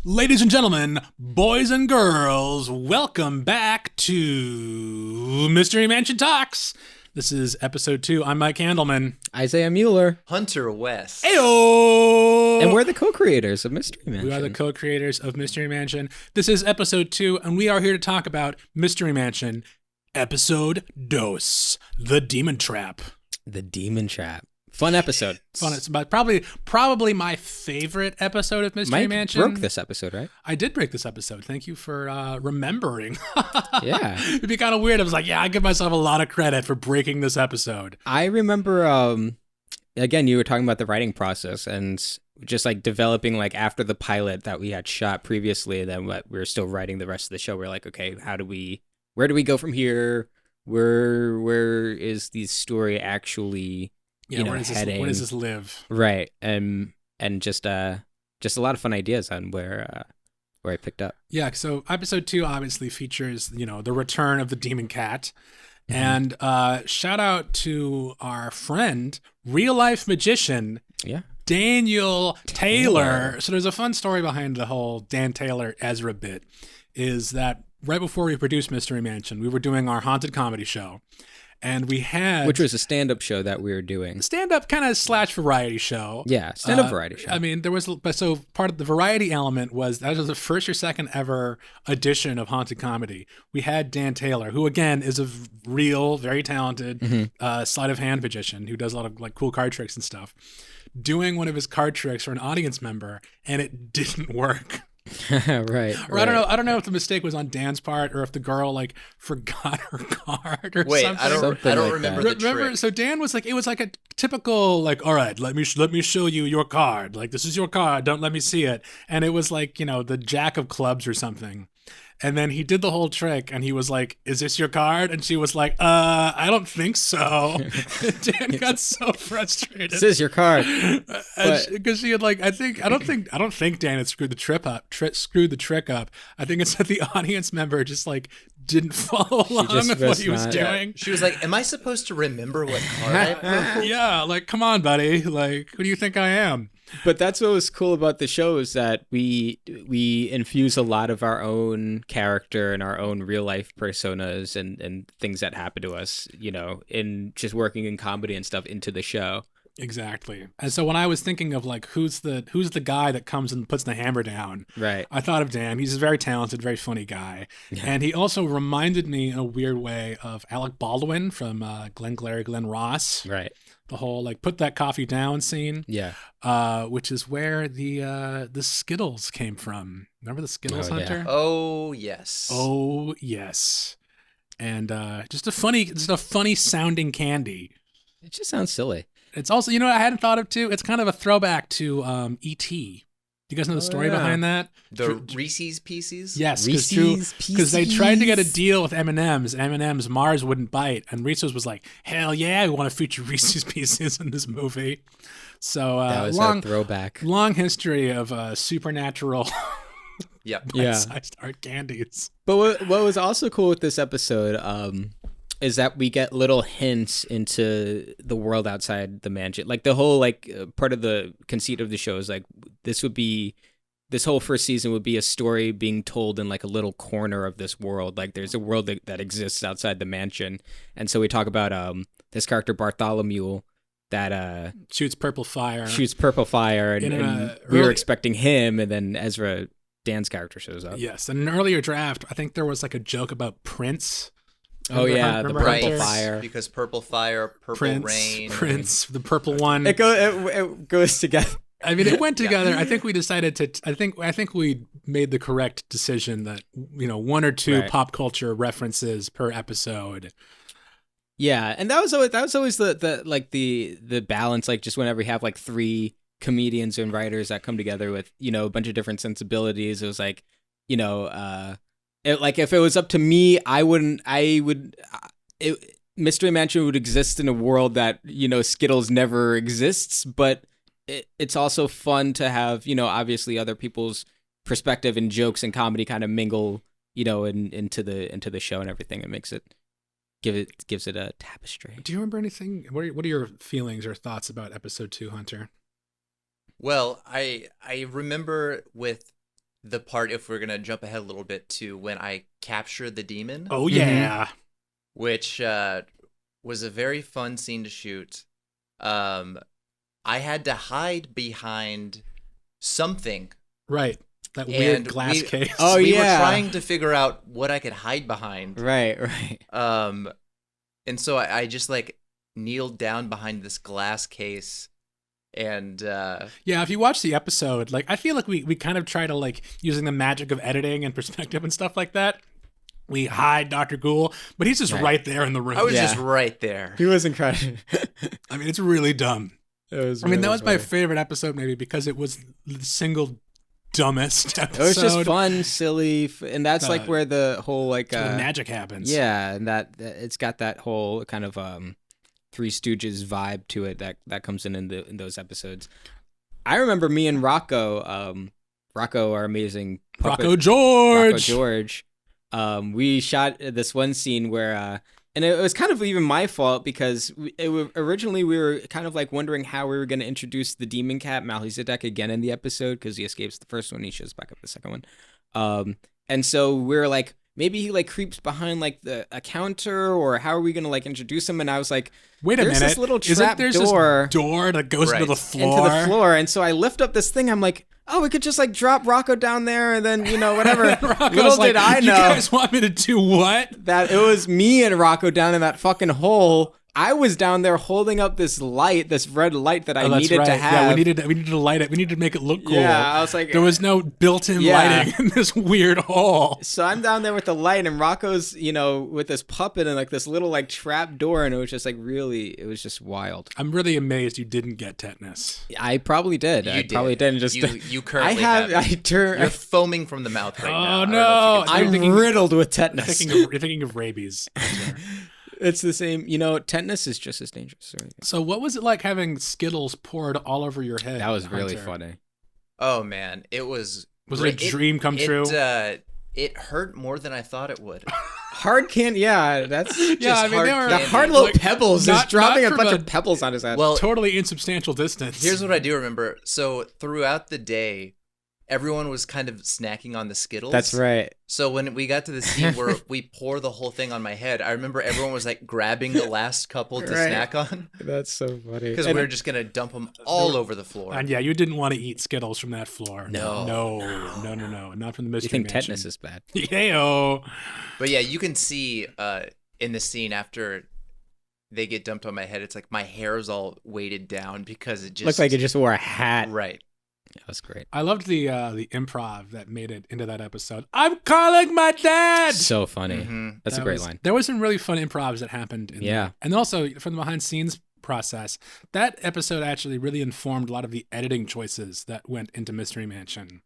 Ladies and gentlemen, boys and girls, welcome back to Mystery Mansion Talks. This is episode 2. I'm Mike Handelman. Isaiah Mueller. Hunter West. Ayo! And we're the co-creators of Mystery Mansion. We are the co-creators of Mystery Mansion. This is episode 2, and we are here to talk about Mystery Mansion, episode dos, The Demon Trap. The Demon Trap. Fun episode. Fun. It's about probably my favorite episode of Mystery Mike Mansion. broke this episode, right? I did break this episode. Thank you for remembering. Yeah. It'd be kind of weird. I was like, yeah, I give myself a lot of credit for breaking this episode. I remember, again, you were talking about the writing process and just like developing like after the pilot that we had shot previously, then we were still writing the rest of the show. We're like, okay, where do we go from here? Where is the story actually... Yeah, where heading. Does this live? Right, and just a lot of fun ideas on where I picked up. Yeah, so episode 2 obviously features, the return of the demon cat. Mm-hmm. And shout out to our friend, real life magician, Daniel Taylor. So there's a fun story behind the whole Dan Taylor Ezra bit, is that right before we produced Mystery Mansion, we were doing our haunted comedy show. And we had... Which was a stand-up show that we were doing. Stand-up kind of / variety show. Yeah, stand-up variety show. I mean, there was... So part of the variety element was... That was the first or second ever edition of Haunted Comedy. We had Dan Taylor, who, again, is a real, very talented sleight of hand magician who does a lot of like cool card tricks and stuff, doing one of his card tricks for an audience member, and it didn't work. Right. Or I don't know if the mistake was on Dan's part or if the girl like forgot her card or Wait, something. I don't remember the trick. So Dan was like, it was like a typical like, all right, let me show you your card. Like, this is your card. Don't let me see it. And it was like, the Jack of Clubs or something. And then he did the whole trick and he was like, is this your card? And she was like, I don't think so. And Dan got so frustrated. This is your card. Because she had like, I don't think Dan had screwed the trick up. I think it's that the audience member just like didn't follow along with what he was doing. She was like, am I supposed to remember what card I pulled? Yeah, like, come on, buddy. Like, who do you think I am? But that's what was cool about the show is that we infuse a lot of our own character and our own real life personas and things that happen to us, in just working in comedy and stuff into the show. Exactly. And so when I was thinking of like who's the guy that comes and puts the hammer down, right, I thought of Dan. He's a very talented, very funny guy, and he also reminded me in a weird way of Alec Baldwin from Glengarry Glen Ross. Right. The whole like put that coffee down scene. Yeah. Which is where the Skittles came from. Remember the Skittles, Hunter? Yeah. Oh yes. Oh yes. And just a funny sounding candy. It just sounds silly. It's also, what I hadn't thought of too? It's kind of a throwback to E.T. Do you guys know the story behind that? The Reese's Pieces? Yes, Reese's Pieces. Because they tried to get a deal with M&M's, and M&M's Mars wouldn't bite, and Reese's was like, hell yeah, we want to feature Reese's Pieces in this movie. So that was a throwback. Long history of supernatural bite-sized art candies. But what was also cool with this episode is that we get little hints into the world outside the mansion. Like the whole part of the conceit of the show is like this whole first season would be a story being told in like a little corner of this world. Like there's a world that exists outside the mansion. And so we talk about this character Bartholomew that shoots purple fire and we were expecting him, and then Ezra, Dan's character, shows up. Yes, in an earlier draft, I think there was like a joke about Prince. Oh yeah, the purple fire. Because purple fire, purple rain. Prince, the purple one. It goes together. I mean, it went together. I think we decided to. I think we made the correct decision that 1 or 2 pop culture references per episode. Yeah, and that was always the balance. Like just whenever we have like 3 comedians and writers that come together with a bunch of different sensibilities, it was like if it was up to me, Mystery Mansion would exist in a world that, Skittles never exists, but it's also fun to have, obviously other people's perspective and jokes and comedy kind of mingle, into the show and everything. It makes it gives it a tapestry. Do you remember anything? What are your feelings or thoughts about episode 2, Hunter? Well, I remember with the part, if we're gonna jump ahead a little bit, to when I captured the demon. Oh yeah, which was a very fun scene to shoot. I had to hide behind something. Right. That weird glass case. Oh, we yeah. were trying to figure out what I could hide behind. Right. And so I just like kneeled down behind this glass case. And yeah, if you watch the episode, like I feel like we kind of try to like using the magic of editing and perspective and stuff like that. We hide Dr. Ghoul, but he's just right there in the room. I was just right there. He wasn't crying. I mean, it's really dumb. It was. I mean, that was my favorite episode, maybe because it was the single dumbest episode. It was just fun, silly, and that's like where the whole like where the magic happens. Yeah, and that it's got that whole kind of Three Stooges vibe to it that comes in those episodes. I remember me and Rocco, our amazing puppet, Rocco George. We shot this one scene where, and it was kind of even my fault because originally we were kind of like wondering how we were going to introduce the demon cat Melchizedek again in the episode because he escapes the first one, he shows back up the second one, and so we were like, maybe he like creeps behind like a counter, or how are we going to like introduce him? And I was like, wait a minute, this little trap there's door this door that goes into the floor, and so I lift up this thing. I'm like, oh, we could just like drop Rocco down there and then, whatever. Little did I know. You guys want me to do what? That it was me and Rocco down in that fucking hole. I was down there holding up this red light that I needed to have. Yeah, we needed to light it. We needed to make it look cool. Yeah, I was like, there was no built-in lighting in this weird hole. So I'm down there with the light, and Rocco's, with this puppet and like this little like trap door, and it was just like it was just wild. I'm really amazed you didn't get tetanus. I probably did. Probably didn't. Just you currently have. You're foaming from the mouth right now. Oh no! I'm riddled with tetanus. You're thinking of rabies. It's the same, tetanus is just as dangerous. Right? So what was it like having Skittles poured all over your head? That was really funny. Oh man, it was. Was it a dream come true? It hurt more than I thought it would. Hard candy, that's just hard candy. The hard little pebbles. He's dropping a bunch of pebbles on his head. Well, totally insubstantial distance. Here's what I do remember. So throughout the day, everyone was kind of snacking on the Skittles. That's right. So when we got to the scene where we pour the whole thing on my head, I remember everyone was like grabbing the last couple to snack on. That's so funny. Because we were just going to dump them all over the floor. And yeah, you didn't want to eat Skittles from that floor. No. Not from the mystery You think mansion. tetanus is bad? Yeah. But yeah, you can see in the scene after they get dumped on my head, it's like my hair is all weighted down because it just... Looks like it just wore a hat. Right. That was great. I loved the improv that made it into that episode. I'm calling my dad. So funny. Mm-hmm. That's a great line. There was some really fun improvs that happened. And also from the behind scenes process, that episode actually really informed a lot of the editing choices that went into Mystery Mansion.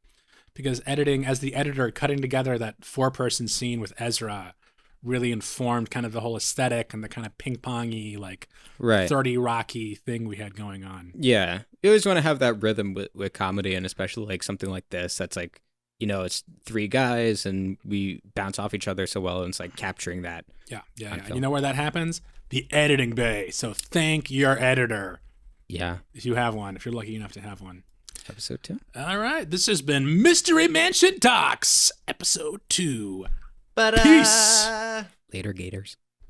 Because editing, as the editor, cutting together that 4-person scene with Ezra really informed kind of the whole aesthetic and the kind of ping-pongy, like 30 Rocky thing we had going on. Yeah. You always want to have that rhythm with comedy, and especially like something like this that's like, it's 3 guys and we bounce off each other so well, and it's like capturing that. Yeah. You know where that happens? The editing bay. So thank your editor. Yeah. If you have one, if you're lucky enough to have one. Episode 2. All right. This has been Mystery Mansion Talks, episode 2. Peace. Later, Gators.